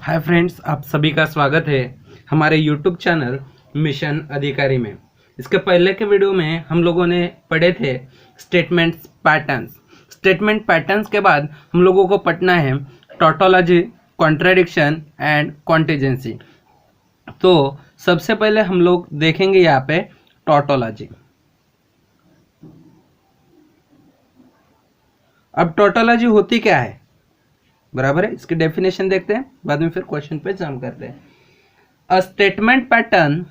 Hi friends, आप सभी का स्वागत है हमारे यूट्यूब चैनल मिशन अधिकारी में। इसके पहले के वीडियो में हम लोगों ने पढ़े थे स्टेटमेंट पैटर्न्स के बाद हम लोगों को पढ़ना है टोटोलॉजी, कॉन्ट्राडिक्शन एंड कॉन्टिजेंसी। तो सबसे पहले हम लोग देखेंगे यहाँ पे टोटोलॉजी। अब टोटोलॉजी होती क्या है, बराबर है। इसकी डेफिनेशन देखते हैं, बाद में फिर क्वेश्चन पे जम करते हैं। A statement pattern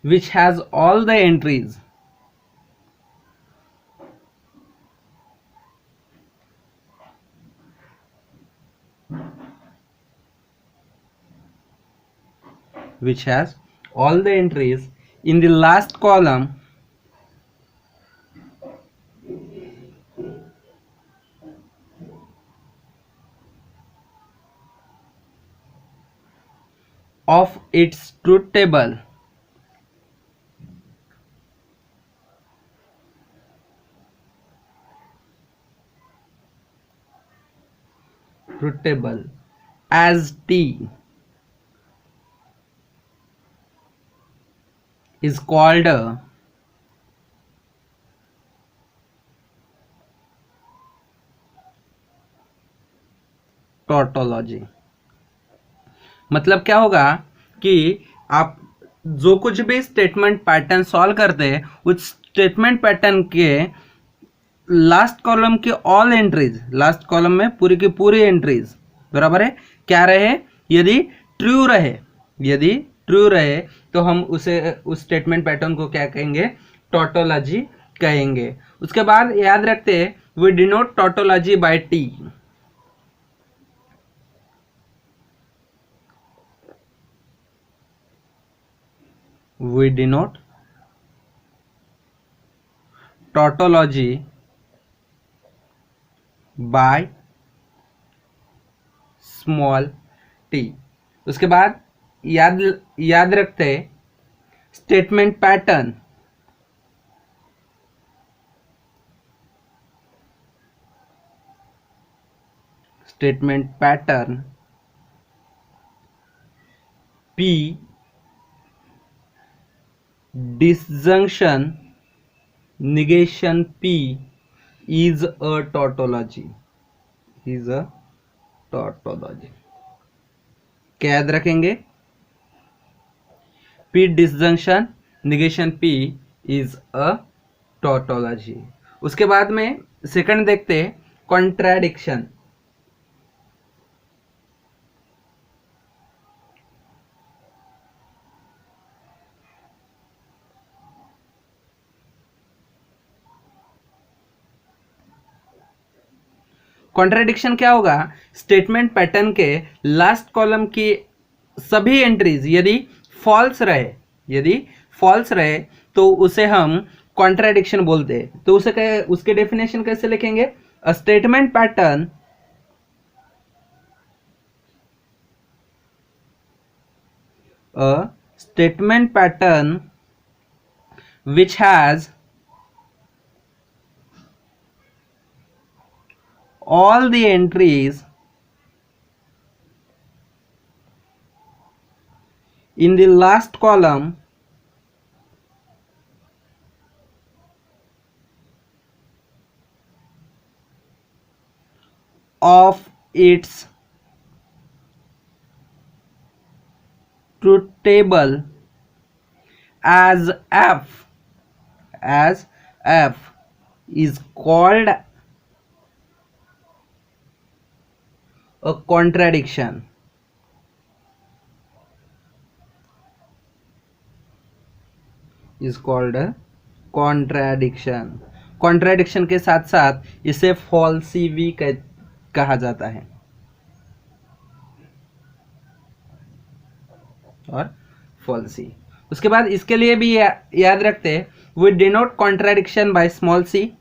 which has all the entries in the last column of its truth table as T is called a tautology. मतलब क्या होगा कि आप जो कुछ भी स्टेटमेंट पैटर्न सॉल्व करते हैं, उस स्टेटमेंट पैटर्न के लास्ट कॉलम की ऑल एंट्रीज, लास्ट कॉलम में पूरी की पूरी एंट्रीज बराबर है क्या रहे, यदि ट्रू रहे, यदि ट्रू रहे तो हम उसे उस स्टेटमेंट पैटर्न को क्या कहेंगे, टोटोलॉजी कहेंगे। उसके बाद याद रखते हैं we denote tautology by T. We denote tautology by small t। उसके बाद याद रखते हैं statement pattern P disjunction negation P is a tautology, क्या याद रखेंगे, P disjunction negation P is a tautology। उसके बाद में सेकंड देखते हैं कॉन्ट्राडिक्शन। कॉन्ट्राडिक्शन क्या होगा, स्टेटमेंट पैटर्न के लास्ट कॉलम की सभी एंट्रीज यदि फॉल्स रहे तो उसे हम कॉन्ट्राडिक्शन बोलते हैं। तो उसे उसके डेफिनेशन कैसे लिखेंगे, a statement pattern which has all the entries in the last column of its truth table as F is called a contradiction। Contradiction के साथ साथ इसे फॉल्सी भी कहा जाता है और फॉल्सी। उसके बाद इसके लिए भी याद रखते हैं we denote contradiction by small C.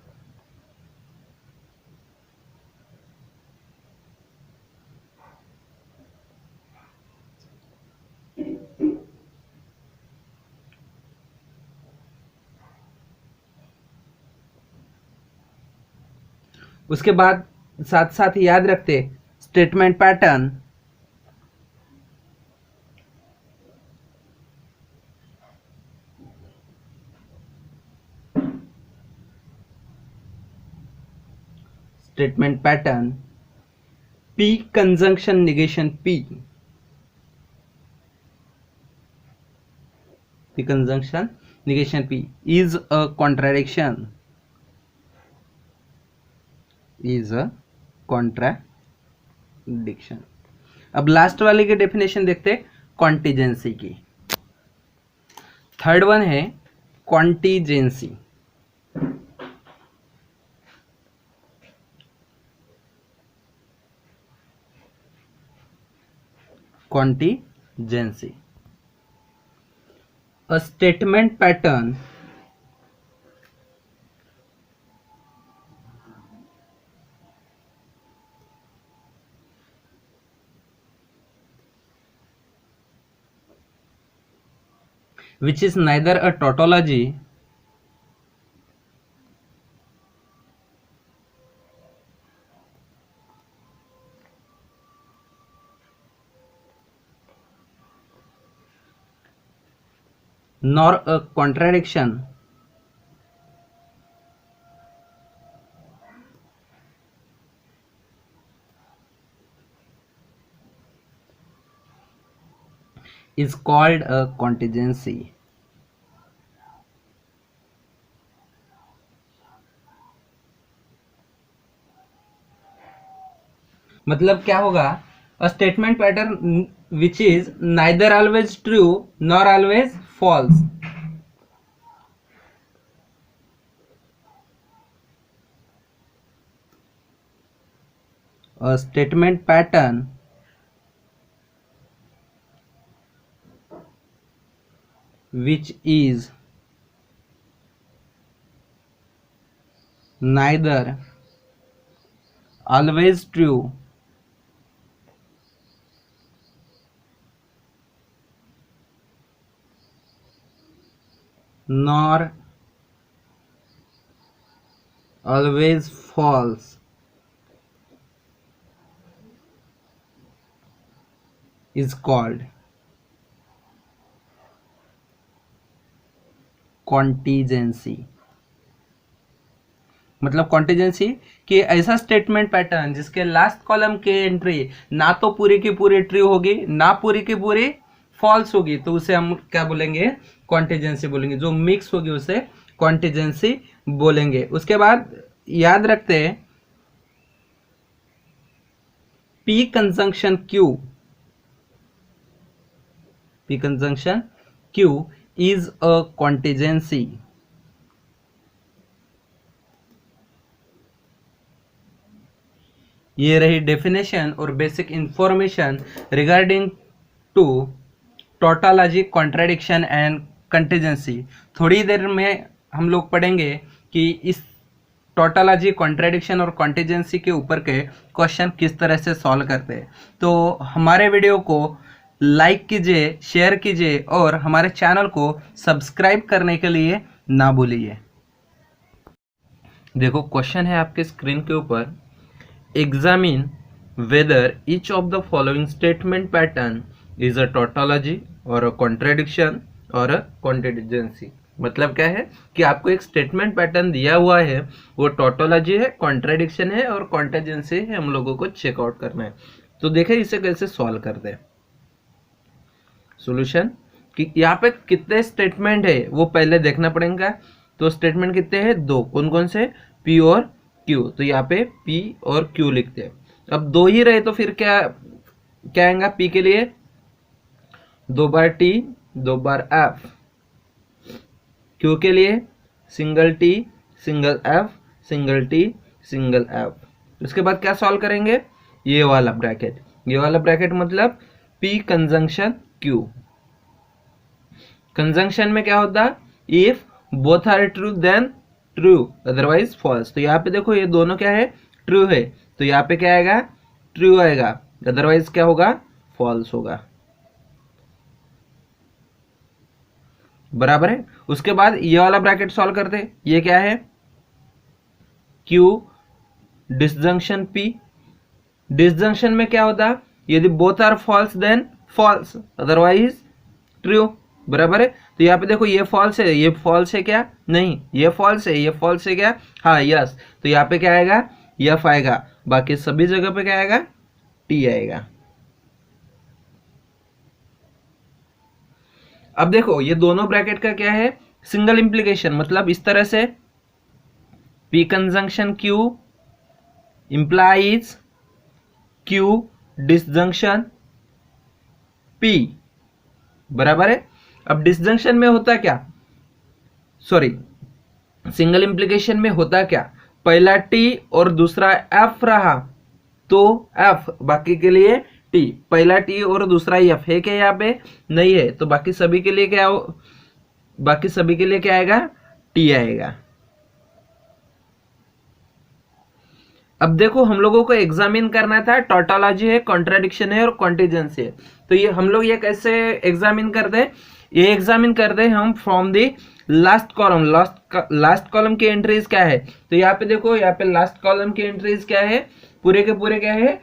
उसके बाद साथ साथ याद रखते statement pattern, statement pattern P conjunction negation P conjunction negation P is a contradiction, is a contradiction. अब लास्ट वाले की डेफिनेशन देखते कॉन्टिजेंसी की. थर्ड वन है contingency. Contingency, a statement pattern which is neither a tautology nor a contradiction is called a contingency. मतलब क्या होगा, a statement pattern which is neither always true nor always false. A statement pattern which is neither always true nor always false is called contingency. मतलब contingency कि ऐसा statement pattern जिसके last column के entry ना तो पूरी की पूरी ट्रू होगी ना पूरी की पूरी फॉल्स होगी, तो उसे हम क्या बोलेंगे, कॉन्टिजेंसी बोलेंगे. जो मिक्स होगी उसे कॉन्टिजेंसी बोलेंगे. उसके बाद याद रखते हैं P conjunction Q, P conjunction Q is a contingency. ये रही डेफिनेशन और basic information regarding to tautology, contradiction and contingency. थोड़ी देर में हम लोग पढ़ेंगे कि इस टोटोलॉजी, कॉन्ट्राडिक्शन और कॉन्टिजेंसी के ऊपर के क्वेश्चन किस तरह से सॉल्व करते हैं. तो हमारे वीडियो को लाइक कीजिए, शेयर कीजिए और हमारे चैनल को सब्सक्राइब करने के लिए ना भूलिए. देखो क्वेश्चन है आपके स्क्रीन के ऊपर, examine whether each of the following statement pattern is a tautology or a contradiction or a contingency. मतलब क्या है कि आपको एक स्टेटमेंट पैटर्न दिया हुआ है, वो टोटोलॉजी है, कॉन्ट्रेडिक्शन है और कॉन्टिजेंसी है, हम लोगों को चेकआउट करना है. तो देखें इसे कैसे सॉल्व करते हैं. सॉल्यूशन कि यहाँ पे कितने स्टेटमेंट है वो पहले देखना पड़ेगा. तो स्टेटमेंट कितने हैं, दो. कौन कौन से, P और Q. तो यहाँ पे P और Q लिखते हैं. अब दो ही रहे तो फिर क्या क्या आएगा P के लिए, 2 बार T 2 बार F. Q के लिए single T single F single T single F. उसके बाद क्या सॉल्व करेंगे, ये वाला ब्रैकेट. ये वाला ब्रैकेट मतलब P कंजंक्शन Q. कंजंक्शन में क्या होता है, if both are true then true otherwise false. तो यहाँ पे देखो ये दोनों क्या है, ट्रू है. तो यहाँ पे क्या आएगा, ट्रू आएगा, अदरवाइज क्या होगा, फॉल्स होगा. बराबर है. उसके बाद ये वाला ब्रैकेट सॉल्व करते, ये क्या है, Q डिसजंक्शन P। डिसजंक्शन में क्या होता, यदि both are false then false, otherwise true, बराबर है। तो यहाँ पे देखो ये फॉल्स है, ये फॉल्स है क्या, नहीं, ये फॉल्स है, ये फॉल्स है क्या, हाँ यस, तो यहाँ पे क्या आएगा, यफ आएगा, बाकी सभी जगह पे क्या आएगा, टी आएगा। अब देखो ये दोनों ब्रैकेट का क्या है, सिंगल इंप्लीकेशन, मतलब इस तरह से P conjunction Q implies Q disjunction P, बराबर है। अब डिसजंक्शन में होता क्या, सॉरी सिंगल इंप्लीकेशन में होता क्या, पहला T और दूसरा F रहा तो F, बाकी के लिए T, पहला T और दूसरा F है क्या यहाँ पे, नहीं है, तो बाकी सभी के लिए क्या हो, बाकी सभी के लिए क्या आएगा, T आएगा। अब देखो हम लोगों को एग्जामिन करना था, टोटोलॉजी है, कॉन्ट्राडिक्शन है और कॉन्टिजेंसी है। तो ये हम लोग ये कैसे एग्जामिन करते हैं, ये एग्जामिन करते हैं हम from the last column. Last column की एंट्रीज क्या है, तो यहाँ पे देखो, यहाँ पे लास्ट कॉलम की एंट्रीज क्या है, पूरे के पूरे क्या है,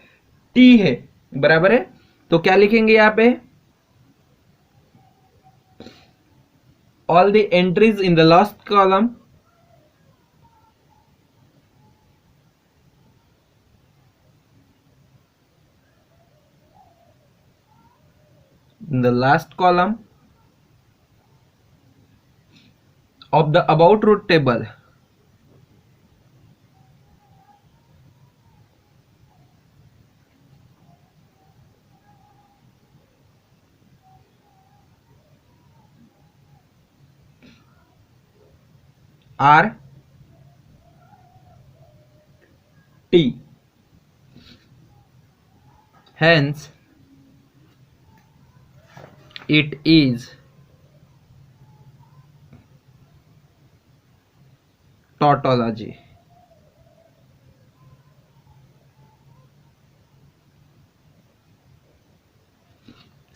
टी है, बराबर है। तो क्या लिखेंगे यहाँ पे, all the entries in the last column in the last column of the about root table are T, hence it is tautology।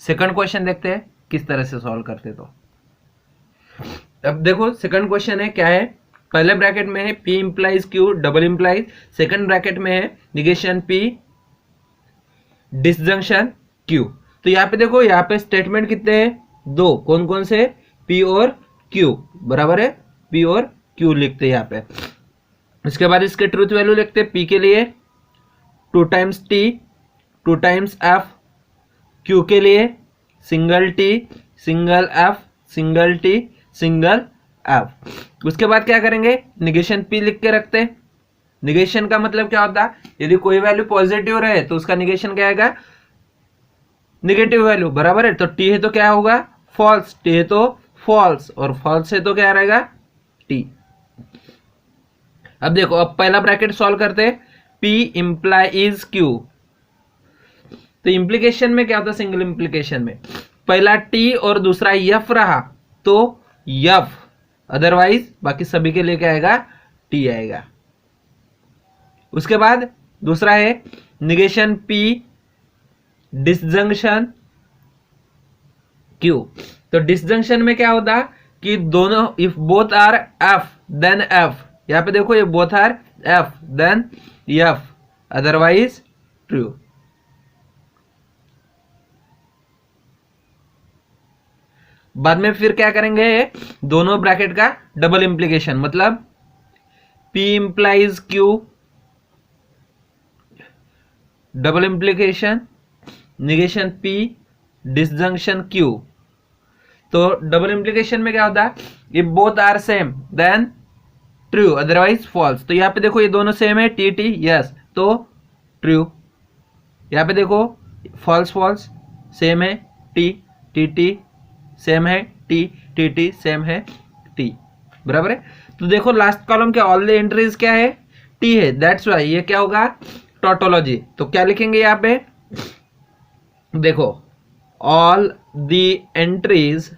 Second question देखते हैं किस तरह से सॉल्व करते। तो अब देखो सेकंड क्वेश्चन है क्या है, पहले ब्रैकेट में है P implies Q double implies, second bracket में है निगेशन P डिसजंक्शन Q। तो यहाँ पे देखो, यहाँ पे स्टेटमेंट कितने हैं, दो, कौन कौन से, P और Q, बराबर है, P और Q लिखते हैं यहाँ पे। उसके बाद इसके ट्रूथ वैल्यू लिखते हैं, P के लिए 2 times T 2 times F, Q के लिए single T single F single T single F। उसके बाद क्या करेंगे, निगेशन P लिख के रखते हैं। निगेशन का मतलब क्या होता है, यदि कोई वैल्यू पॉजिटिव रहे तो उसका निगेशन क्या आएगा, निगेटिव वैल्यू, बराबर है। तो T है तो क्या होगा, फॉल्स, T है तो फॉल्स, और फॉल्स है तो क्या रहेगा, T। अब देखो, अब पहला ब्रैकेट सॉल्व करते हैं, P इंप्लाइज Q। तो इंप्लीकेशन में क्या होता है, सिंगल इंप्लीकेशन में पहला T और दूसरा F रहा तो F, अदरवाइज बाकी सभी के लिए क्या आएगा, T आएगा। उसके बाद दूसरा है निगेशन P डिसजंक्शन Q। तो डिसजंक्शन में क्या होता कि दोनों, if both are F then F, यहां पे देखो ये both are F then F, otherwise true. बाद में फिर क्या करेंगे, दोनों ब्रैकेट का डबल इंप्लीकेशन, मतलब P implies Q double implication negation P disjunction Q। तो डबल इंप्लीकेशन में क्या होता है, if both are same then true, otherwise false. तो यहाँ पे देखो ये दोनों सेम है, टी टी यस, तो ट्रू। यहाँ पे देखो फॉल्स फॉल्स सेम है, टी टी टी सेम है, टी टी टी सेम है, टी, बराबर है। तो देखो लास्ट कॉलम के ऑल द एंट्रीज क्या है, टी है, दैट्स वाई ये क्या होगा, टोटोलॉजी। तो क्या लिखेंगे यहाँ पे, देखो all the entries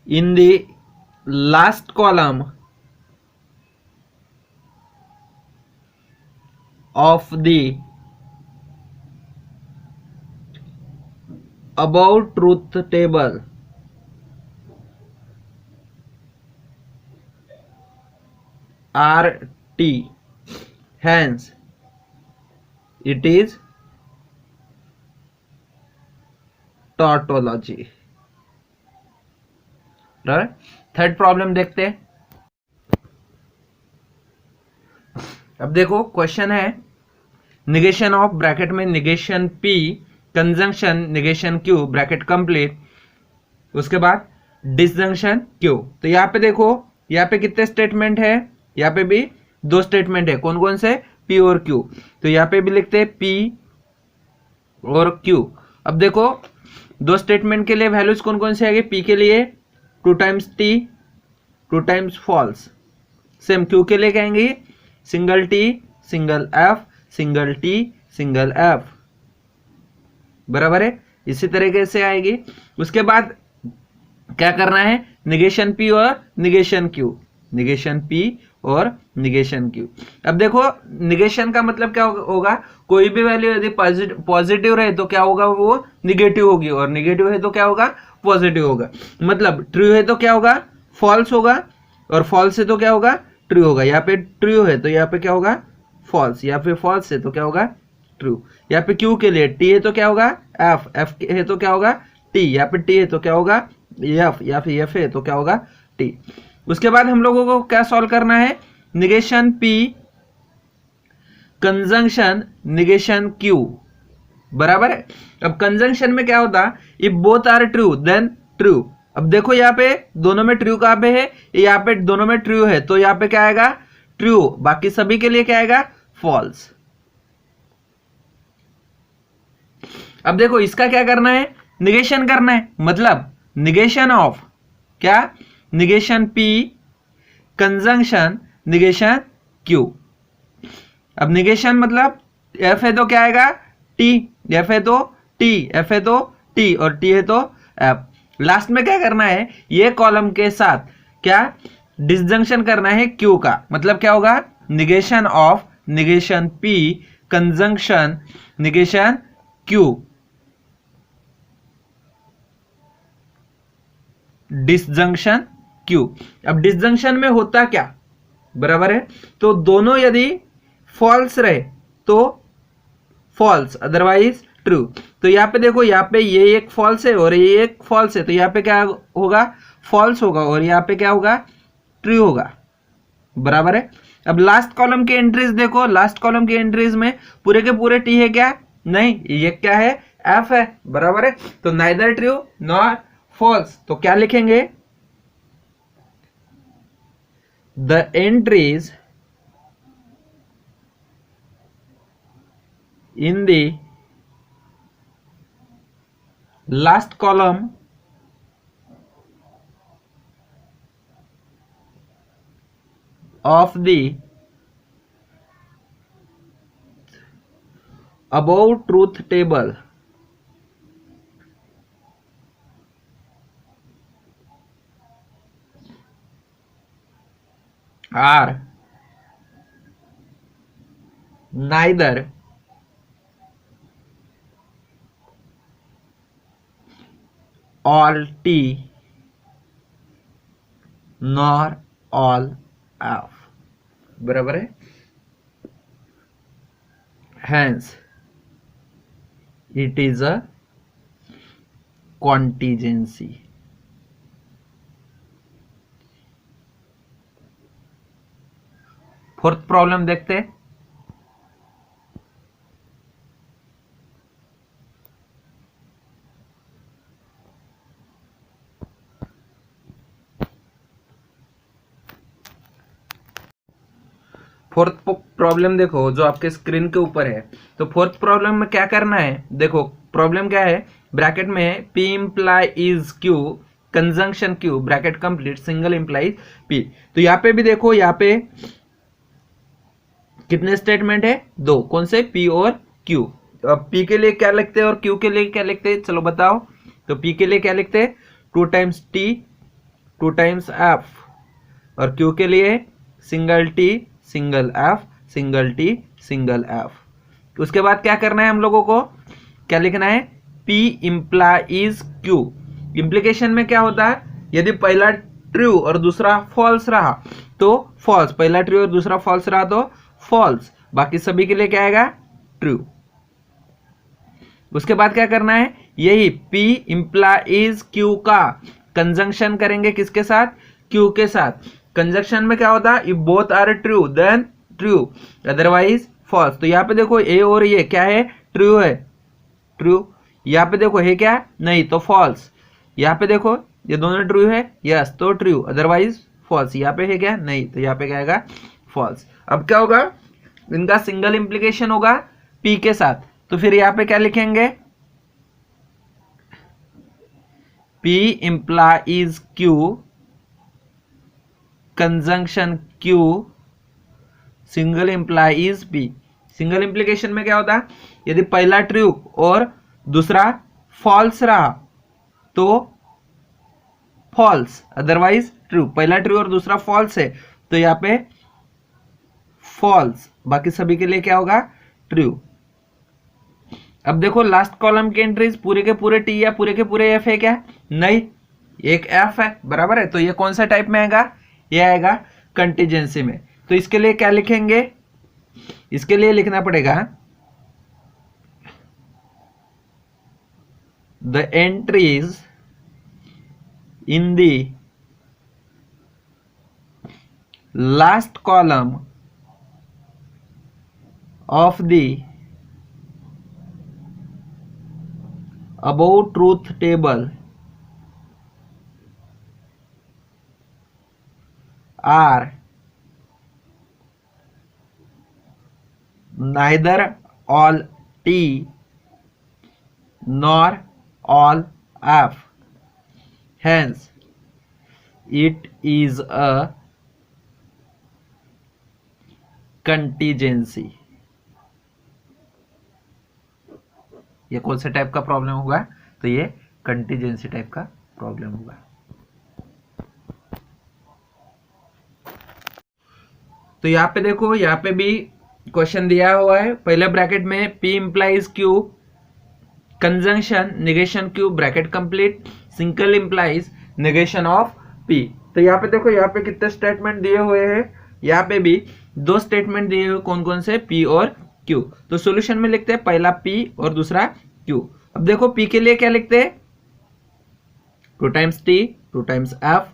in the last column of the about truth table are T, hence it is tautology. Third problem देखते हैं। अब देखो क्वेश्चन है निगेशन ऑफ ब्रैकेट में negation P, conjunction negation Q bracket complete, उसके बाद disjunction Q. तो यहाँ पे देखो, यहाँ पे कितने स्टेटमेंट है, यहाँ पे भी दो स्टेटमेंट है, कौन कौन से, पी और क्यू। तो यहाँ पे भी लिखते हैं पी और क्यू। अब देखो दो स्टेटमेंट के लिए वैल्यूज कौन कौन से आएंगे, पी के लिए 2 times T 2 times false, same Q के लिए कहेंगे single T single F single T single F, बराबर है, इसी तरीके से आएगी। उसके बाद क्या करना है, निगेशन पी और निगेशन क्यू, निगेशन पी और निगेशन क्यू। अब देखो निगेशन का मतलब क्या होगा, कोई भी वैल्यू यदि पॉजिटिव रहे तो क्या होगा, वो निगेटिव होगी, और निगेटिव है तो क्या होगा, पॉजिटिव होगा। मतलब ट्रू है तो क्या होगा, फॉल्स होगा, और फॉल्स है तो क्या होगा, ट्रू होगा। यहाँ पे ट्रू है तो यहाँ पे क्या होगा, फॉल्स, यहाँ पे फॉल्स है तो क्या होगा, ट्रू। यहाँ पे क्यू के लिए टी है तो क्या होगा, एफ, एफ है तो क्या होगा, टी, यहाँ पे टी है तो क्या होगा, एफ, या फिर एफ है तो क्या होगा, टी। उसके बाद हम लोगों को क्या सॉल्व करना है, negation P conjunction negation Q, बराबर है। अब कंजंक्शन में क्या होता, if both are true then true. अब देखो यहाँ पे दोनों में ट्रू कहां पे है, यहाँ पे दोनों में ट्रू है, तो यहाँ पे क्या आएगा, ट्रू, बाकी सभी के लिए क्या आएगा, फॉल्स। अब देखो इसका क्या करना है, निगेशन करना है, मतलब निगेशन ऑफ क्या, negation P conjunction negation Q. अब निगेशन मतलब एफ है तो क्या आएगा, टी, एफ है तो टी, एफ है तो टी, और टी है तो एफ। लास्ट में क्या करना है, ये कॉलम के साथ क्या डिसजंक्शन करना है क्यू का, मतलब क्या होगा, negation of negation P conjunction negation Q, disjunction Q. अब डिसजंक्शन में होता क्या, बराबर है, तो दोनों यदि फॉल्स रहे तो फॉल्स, अदरवाइज ट्रू। तो यहाँ पे देखो, यहाँ पे ये एक फॉल्स है और ये एक फॉल्स है, तो यहाँ पे क्या होगा, फॉल्स होगा, और यहाँ पे क्या होगा, ट्रू होगा, बराबर है। अब लास्ट कॉलम के एंट्रीज देखो, लास्ट कॉलम के एंट्रीज में पूरे के पूरे टी है क्या, नहीं, ये क्या है, एफ है, बराबर है। तो नाइदर ट्रू नॉर फॉल्स, तो क्या लिखेंगे, the entries in the last column of the above truth table are neither all T nor all F, बराबर है। Hence it is a contingency। Fourth problem देखते हैं। फोर्थ प्रॉब्लम देखो जो आपके स्क्रीन के ऊपर है। तो फोर्थ प्रॉब्लम में क्या करना है, देखो प्रॉब्लम क्या है, ब्रैकेट में P imply is Q conjunction Q bracket complete single implies P। तो यहाँ पे भी देखो, यहाँ पे कितने स्टेटमेंट है, दो, कौन से, P और Q। तो अब P के लिए क्या लिखते हैं और Q के लिए क्या लिखते हैं, चलो बताओ। तो P के लिए क्या लिखते हैं, 2 टाइम्स T 2 टाइम्स F, और Q के लिए single T single F single T single F। उसके बाद क्या करना है हम लोगों को, क्या लिखना है, P इम्प्लाइज Q। इम्प्लीकेशन में क्या होता है, यदि पहला ट्रू और दूसरा फॉल्स रहा तो फॉल्स, पहला ट्रू और दूसरा फॉल्स रहा तो फॉल्स, बाकी सभी के लिए क्या आएगा, ट्रू। उसके बाद क्या करना है, यही P इंप्लाइज Q का कंजंक्शन करेंगे किसके साथ, Q के साथ। कंजंक्शन में क्या होता है, if both are true then true otherwise false. तो यहाँ पे देखो ए और ये क्या है, ट्रू है, ट्रू। यहाँ पे देखो है क्या, नहीं तो फॉल्स। यहाँ पे देखो ये दोनों ट्रू है, यस तो ट्रू अदरवाइज फॉल्स। यहाँ पे है क्या, नहीं, तो यहाँ पे क्या आएगा, फॉल्स। अब क्या होगा, इनका सिंगल इंप्लीकेशन होगा P के साथ, तो फिर यहाँ पे क्या लिखेंगे, P implies Q conjunction Q single implies P। Single implication में क्या होता है, यदि पहला ट्रू और दूसरा फॉल्स रहा तो फॉल्स अदरवाइज ट्रू। पहला ट्रू और दूसरा फॉल्स है तो यहाँ पे फॉल्स, बाकी सभी के लिए क्या होगा, ट्रू। अब देखो लास्ट कॉलम के एंट्रीज पूरे के पूरे टी या पूरे के पूरे एफ है क्या, नहीं, एक एफ है, बराबर है। तो ये कौन सा टाइप में आएगा, ये आएगा कंटीजेंसी में। तो इसके लिए क्या लिखेंगे, इसके लिए लिखना पड़ेगा the entries in the last column of the above truth table are neither all T nor all F, hence it is a contingency। ये कौन से टाइप का प्रॉब्लम होगा, तो ये कंटीजेंसी टाइप का प्रॉब्लम होगा। तो यहाँ पे देखो, यहाँ पे भी क्वेश्चन दिया हुआ है, पहले ब्रैकेट में P implies Q conjunction negation Q bracket complete single implies negation of P। तो यहाँ पे देखो, यहाँ पे कितने स्टेटमेंट दिए हुए हैं, यहाँ पे भी दो स्टेटमेंट दिए हुए, कौन कौन से, P और Q। तो सॉल्यूशन में लिखते हैं पहला P और दूसरा Q। अब देखो P के लिए क्या लिखते हैं, 2 times T 2 times F।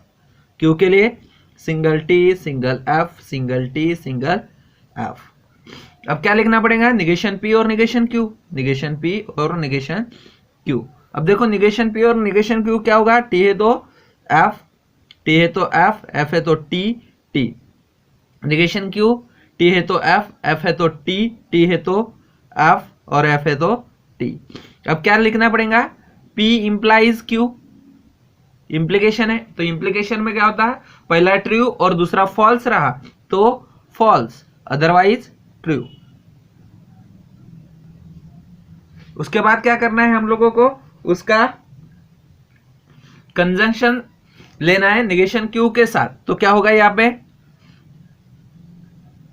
Q के लिए single T single F single T single F। अब क्या लिखना पड़ेगा, निगेशन P और निगेशन Q, निगेशन P और निगेशन Q। अब देखो निगेशन P और निगेशन Q क्या होगा, T है तो F, T है तो F, F है तो T, T। Negation Q, T है तो F, F है तो T, T है तो F और F है तो T। अब क्या लिखना पड़ेगा, P इंप्लाइज Q, इंप्लीकेशन है, तो इंप्लीकेशन में क्या होता है, पहला ट्रू और दूसरा फॉल्स रहा तो फॉल्स अदरवाइज ट्रू। उसके बाद क्या करना है हम लोगों को, उसका कंजंक्शन लेना है निगेशन Q के साथ। तो क्या होगा यहाँ पे,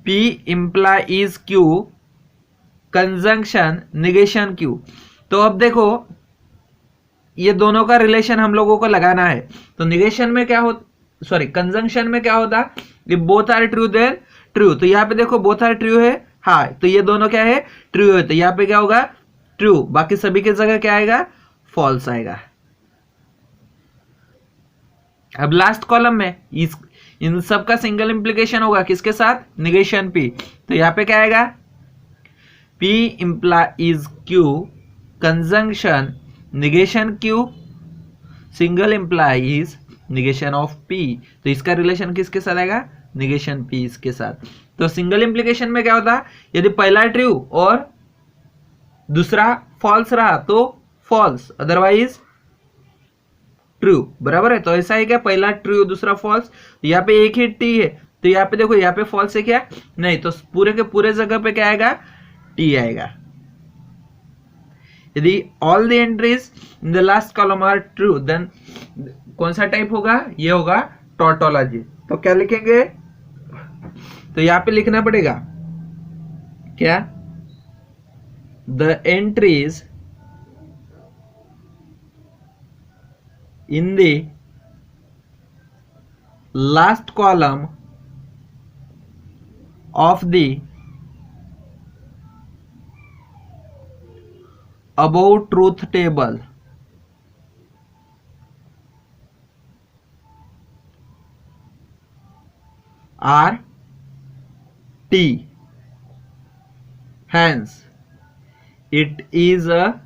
P implies Q conjunction negation Q। तो अब देखो ये दोनों का रिलेशन हम लोगों को लगाना है। तो निगेशन में क्या हो, सॉरी कंजंक्शन में क्या होता, ये both are true then true. तो यहाँ पे देखो बोथ आर ट्रू है, हाँ, तो ये दोनों क्या है, ट्रू है। तो यहाँ पे क्या होगा, ट्रू, बाकी सभी की जगह क्या आएगा, फॉल्स आएगा। अब लास्ट कॉलम में इन सब का सिंगल इंप्लीकेशन होगा किसके साथ, निगेशन P। तो यहाँ पे क्या आएगा, P implies Q conjunction negation Q single implies negation of P। तो इसका रिलेशन किसके साथ आएगा, निगेशन P इसके साथ। तो सिंगल इंप्लीकेशन में क्या होता है, यदि पहला ट्रू और दूसरा फॉल्स रहा तो फॉल्स अदरवाइज ट्रू, बराबर है। तो ऐसा है क्या, पहला ट्रू दूसरा फॉल्स, यहाँ पे एक ही T है तो यहाँ पे देखो, यहाँ पे फॉल्स है क्या, नहीं, तो पूरे के पूरे जगह पे क्या आएगा, T आएगा। यदि all the entries in the last column are true then कौन सा टाइप होगा, ये होगा टॉटोलॉजी। तो क्या लिखेंगे, तो यहाँ पे लिखना पड़ेगा क्या, the entries in the last column of the above truth table are T. Hence, it is a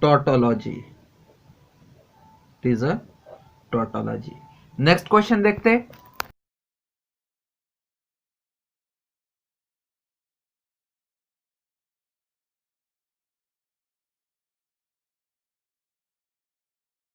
tautology. It is a tautology. Next question देखते हैं.